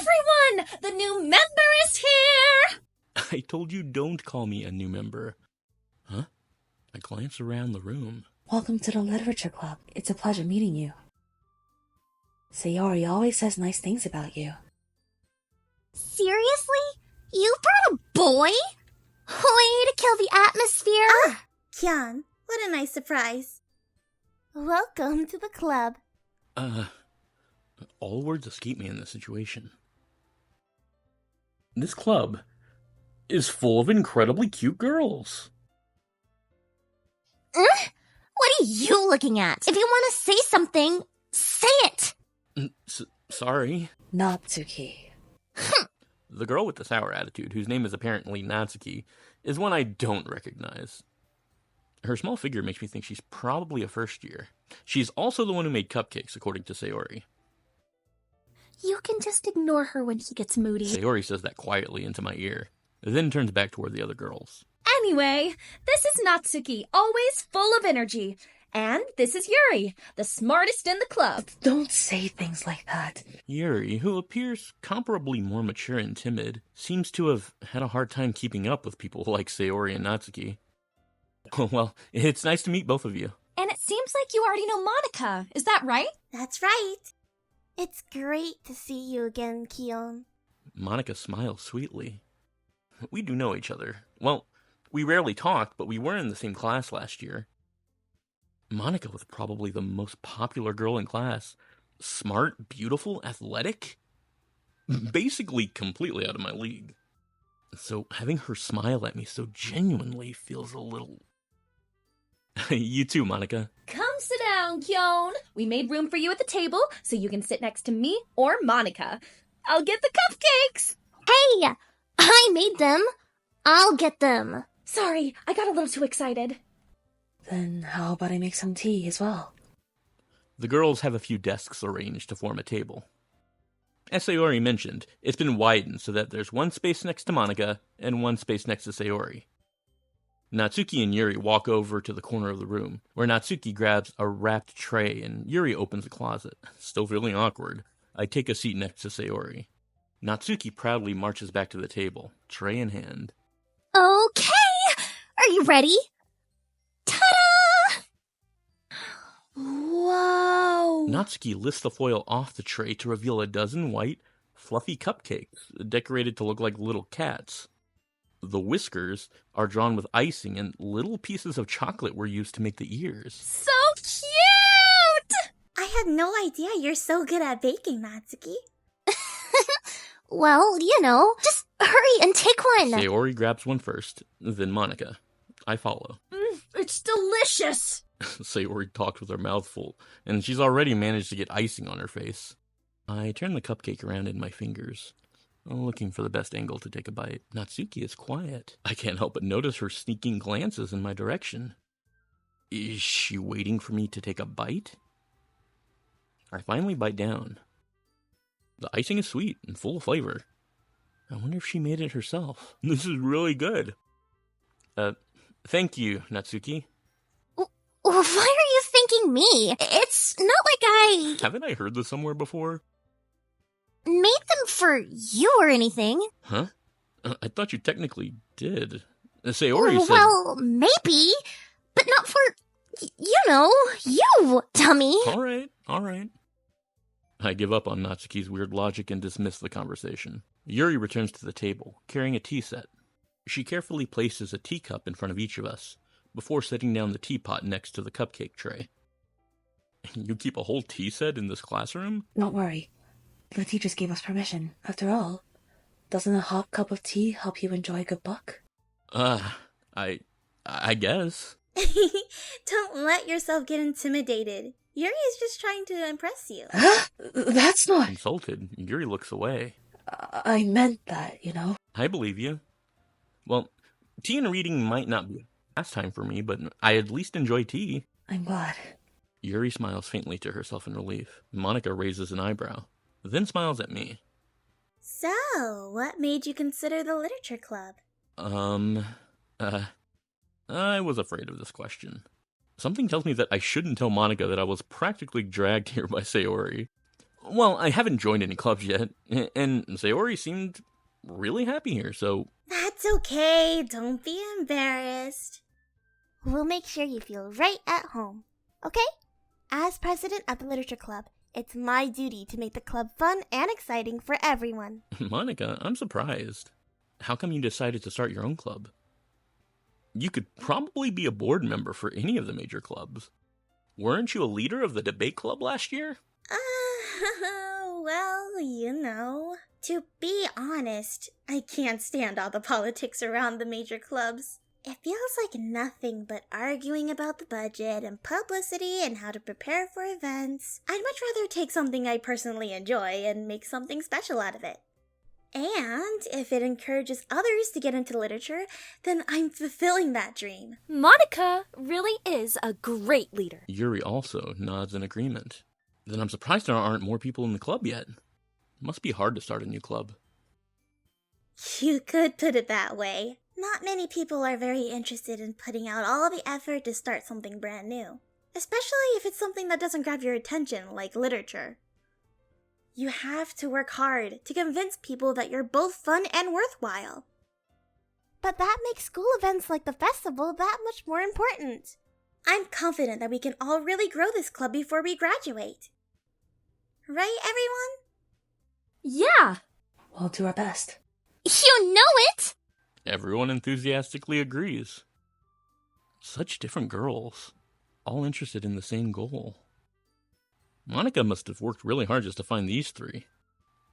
everyone! The new member is here! I told you don't call me a new member. Huh? I glance around the room. Welcome to the Literature Club. It's a pleasure meeting you. Sayori always says nice things about you. Seriously? You brought a boy? Way to kill the atmosphere! Ah, Kyan, what a nice surprise. Welcome to the club. All words escape me in this situation. This club is full of incredibly cute girls. What are you looking at? If you want to say something, say it! Sorry. Natsuki. The girl with the sour attitude, whose name is apparently Natsuki, is one I don't recognize. Her small figure makes me think she's probably a first year. She's also the one who made cupcakes, according to Sayori. You can just ignore her when he gets moody. Sayori says that quietly into my ear, then turns back toward the other girls. Anyway, this is Natsuki, always full of energy. And this is Yuri, the smartest in the club. Don't say things like that. Yuri, who appears comparably more mature and timid, seems to have had a hard time keeping up with people like Sayori and Natsuki. Well, it's nice to meet both of you. And it seems like you already know Monika, is that right? That's right. It's great to see you again, Kyon. Monika smiles sweetly. We do know each other. Well, we rarely talk, but we were in the same class last year. Monika was probably the most popular girl in class. Smart, beautiful, athletic. Basically completely out of my league. So having her smile at me so genuinely feels a little... You too, Monika. Come sit down, Kyon. We made room for you at the table, so you can sit next to me or Monika. I'll get the cupcakes. Hey! I made them. I'll get them. Sorry, I got a little too excited. Then how about I make some tea as well? The girls have a few desks arranged to form a table. As Sayori mentioned, it's been widened so that there's one space next to Monika and one space next to Sayori. Natsuki and Yuri walk over to the corner of the room, where Natsuki grabs a wrapped tray and Yuri opens a closet. Still feeling awkward, I take a seat next to Sayori. Natsuki proudly marches back to the table, tray in hand. Okay! Are you ready? Ta-da! Whoa! Natsuki lifts the foil off the tray to reveal a dozen white, fluffy cupcakes, decorated to look like little cats. The whiskers are drawn with icing, and little pieces of chocolate were used to make the ears. So cute! I had no idea you're so good at baking, Natsuki. Well, just hurry and take one. Sayori grabs one first, then Monika. I follow. It's delicious! Sayori talks with her mouth full, and she's already managed to get icing on her face. I turn the cupcake around in my fingers, looking for the best angle to take a bite. Natsuki is quiet. I can't help but notice her sneaking glances in my direction. Is she waiting for me to take a bite? I finally bite down. The icing is sweet and full of flavor. I wonder if she made it herself. This is really good. Thank you, Natsuki. Why are you thanking me? It's not like I Haven't I heard this somewhere before? made them for you or anything. Huh? I thought you technically did. Sayori said... Well, maybe, but not for, you, dummy. All right. I give up on Natsuki's weird logic and dismiss the conversation. Yuri returns to the table, carrying a tea set. She carefully places a teacup in front of each of us, before setting down the teapot next to the cupcake tray. You keep a whole tea set in this classroom? Don't worry. The teachers gave us permission. After all, doesn't a hot cup of tea help you enjoy a good book? I guess. Don't let yourself get intimidated. Yuri is just trying to impress you. That's not... Insulted, Yuri looks away. I meant that, I believe you. Well, tea and reading might not be a pastime for me, but I at least enjoy tea. I'm glad. Yuri smiles faintly to herself in relief. Monika raises an eyebrow, then smiles at me. So, what made you consider the literature club? I was afraid of this question. Something tells me that I shouldn't tell Monika that I was practically dragged here by Sayori. Well, I haven't joined any clubs yet, and Sayori seemed really happy here, so... That's okay. Don't be embarrassed. We'll make sure you feel right at home. Okay? As president of the literature club, it's my duty to make the club fun and exciting for everyone. Monika, I'm surprised. How come you decided to start your own club? You could probably be a board member for any of the major clubs. Weren't you a leader of the debate club last year? Well, you know. To be honest, I can't stand all the politics around the major clubs. It feels like nothing but arguing about the budget and publicity and how to prepare for events. I'd much rather take something I personally enjoy and make something special out of it. And if it encourages others to get into literature, then I'm fulfilling that dream. Monika really is a great leader. Yuri also nods in agreement. Then I'm surprised there aren't more people in the club yet. It must be hard to start a new club. You could put it that way. Not many people are very interested in putting out all the effort to start something brand new. Especially if it's something that doesn't grab your attention, like literature. You have to work hard to convince people that you're both fun and worthwhile. But that makes school events like the festival that much more important. I'm confident that we can all really grow this club before we graduate. Right, everyone? Yeah. We'll do our best. You know it! Everyone enthusiastically agrees. Such different girls, all interested in the same goal. Monika must have worked really hard just to find these three.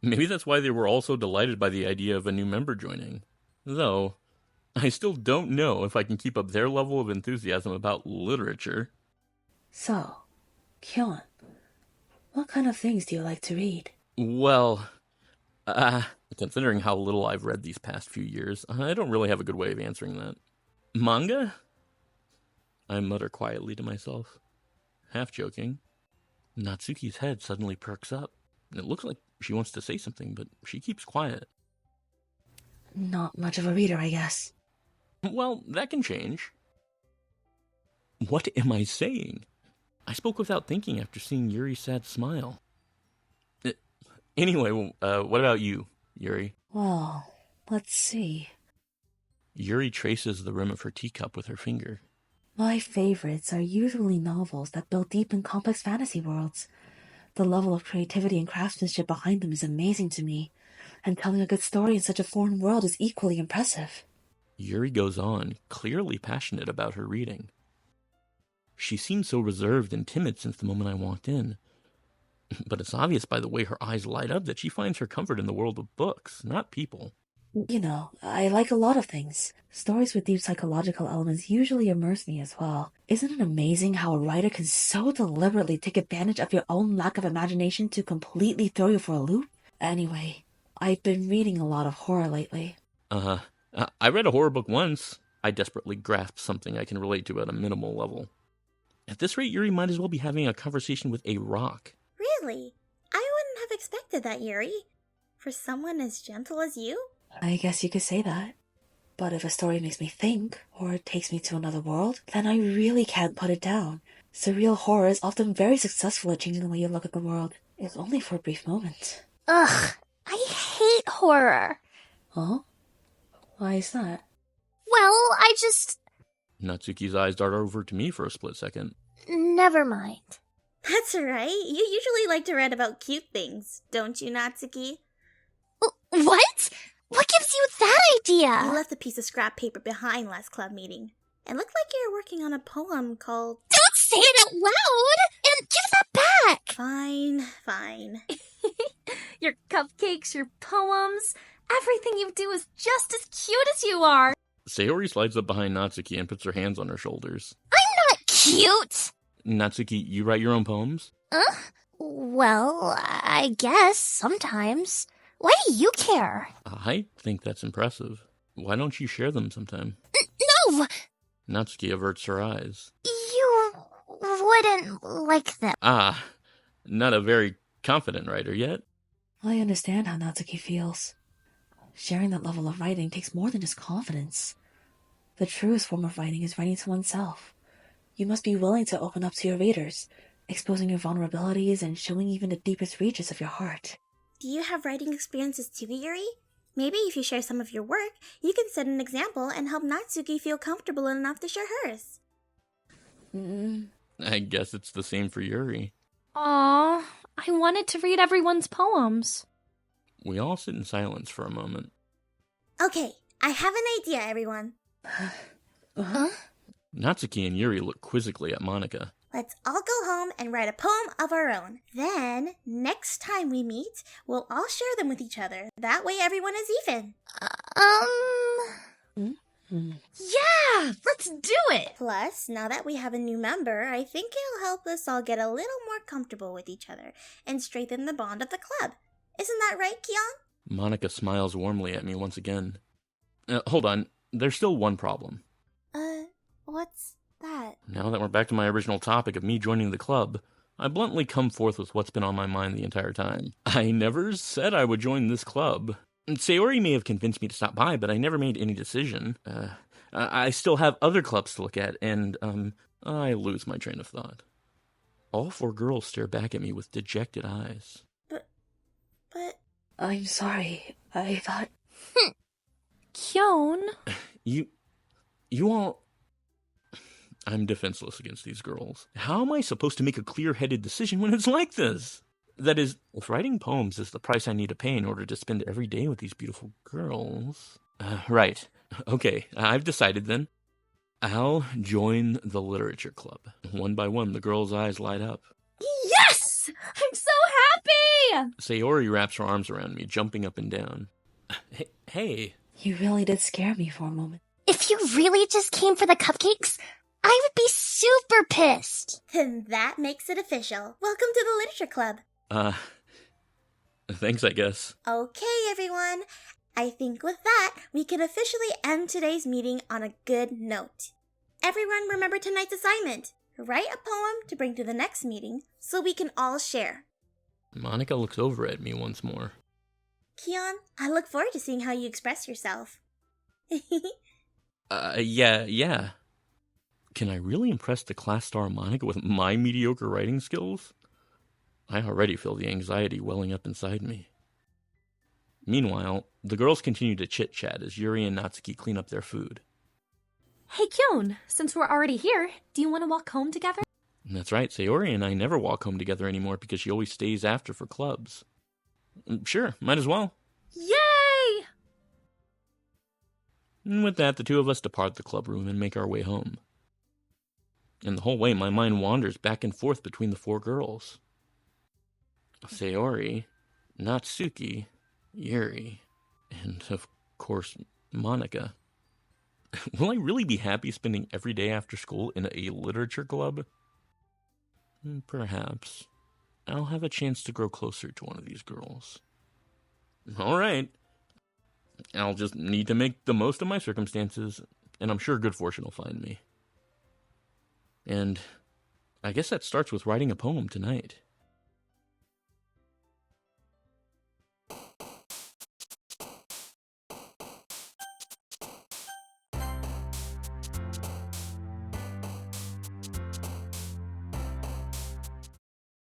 Maybe that's why they were all so delighted by the idea of a new member joining. Though, I still don't know if I can keep up their level of enthusiasm about literature. So, Kyon, what kind of things do you like to read? Well, considering how little I've read these past few years, I don't really have a good way of answering that. Manga? I mutter quietly to myself, half joking. Natsuki's head suddenly perks up. It looks like she wants to say something, but she keeps quiet. Not much of a reader, I guess. Well, that can change. What am I saying? I spoke without thinking after seeing Yuri's sad smile. Anyway, what about you, Yuri? Well, let's see. Yuri traces the rim of her teacup with her finger. My favorites are usually novels that build deep and complex fantasy worlds. The level of creativity and craftsmanship behind them is amazing to me, and telling a good story in such a foreign world is equally impressive. Yuri goes on, clearly passionate about her reading. She seemed so reserved and timid since the moment I walked in. But it's obvious by the way her eyes light up that she finds her comfort in the world of books, not people. You know, I like a lot of things. Stories with deep psychological elements usually immerse me as well. Isn't it amazing how a writer can so deliberately take advantage of your own lack of imagination to completely throw you for a loop? Anyway, I've been reading a lot of horror lately. I read a horror book once. I desperately grasped something I can relate to at a minimal level. At this rate, Yuri might as well be having a conversation with a rock. Really? I wouldn't have expected that, Yuri. For someone as gentle as you? I guess you could say that. But if a story makes me think, or takes me to another world, then I really can't put it down. Surreal horror is often very successful at changing the way you look at the world, if only for a brief moment. Ugh, I hate horror. Oh? Why is that? Well, Natsuki's eyes dart over to me for a split second. Never mind. That's right. You usually like to read about cute things, don't you, Natsuki? What? What gives you that You idea? left a piece of scrap paper behind last club meeting. It looked like you were working on a poem called... Don't say it out loud! And give that back! Fine. Your cupcakes, your poems, everything you do is just as cute as you are. Sayori slides up behind Natsuki and puts her hands on her shoulders. I'm not cute! Natsuki, you write your own poems? Well, I guess sometimes. Why do you care? I think that's impressive. Why don't you share them sometime? No! Natsuki averts her eyes. You wouldn't like them. Not a very confident writer yet. I understand how Natsuki feels. Sharing that level of writing takes more than just confidence. The truest form of writing is writing to oneself. You must be willing to open up to your readers, exposing your vulnerabilities and showing even the deepest reaches of your heart. Do you have writing experiences too, Yuri? Maybe if you share some of your work, you can set an example and help Natsuki feel comfortable enough to share hers. I guess it's the same for Yuri. Aw, I wanted to read everyone's poems. We all sit in silence for a moment. Okay, I have an idea, everyone. Natsuki and Yuri look quizzically at Monika. Let's all go home and write a poem of our own. Then, next time we meet, we'll all share them with each other. That way everyone is even. Yeah, let's do it! Plus, now that we have a new member, I think it'll help us all get a little more comfortable with each other and strengthen the bond of the club. Isn't that right, Kion? Monika smiles warmly at me once again. Hold on, there's still one problem. What's that? Now that we're back to my original topic of me joining the club, I bluntly come forth with what's been on my mind the entire time. I never said I would join this club. Sayori may have convinced me to stop by, but I never made any decision. I still have other clubs to look at, and, I lose my train of thought. All 4 girls stare back at me with dejected eyes. But... I'm sorry. I thought... Kyon? You all... I'm defenseless against these girls. How am I supposed to make a clear-headed decision when it's like this? That is, if writing poems is the price I need to pay in order to spend every day with these beautiful girls... right. Okay, I've decided then. I'll join the literature club. One by one, the girls' eyes light up. Yes! I'm so happy! Sayori wraps her arms around me, jumping up and down. Hey. You really did scare me for a moment. If you really just came for the cupcakes, I would be super pissed. Then that makes it official. Welcome to the literature club. Thanks, I guess. Okay, everyone. I think with that, we can officially end today's meeting on a good note. Everyone remember tonight's assignment. Write a poem to bring to the next meeting so we can all share. Monika looks over at me once more. Kion, I look forward to seeing how you express yourself. Yeah. Can I really impress the class star Monika with my mediocre writing skills? I already feel the anxiety welling up inside me. Meanwhile, the girls continue to chit-chat as Yuri and Natsuki clean up their food. Hey, Kyon, since we're already here, do you want to walk home together? That's right, Sayori and I never walk home together anymore because she always stays after for clubs. Sure, might as well. Yay! And with that, the 2 of us depart the club room and make our way home. And the whole way, my mind wanders back and forth between the 4 girls. Sayori, Natsuki, Yuri, and, of course, Monika. Will I really be happy spending every day after school in a literature club? Perhaps. I'll have a chance to grow closer to one of these girls. All right. I'll just need to make the most of my circumstances, and I'm sure good fortune will find me. And I guess that starts with writing a poem tonight.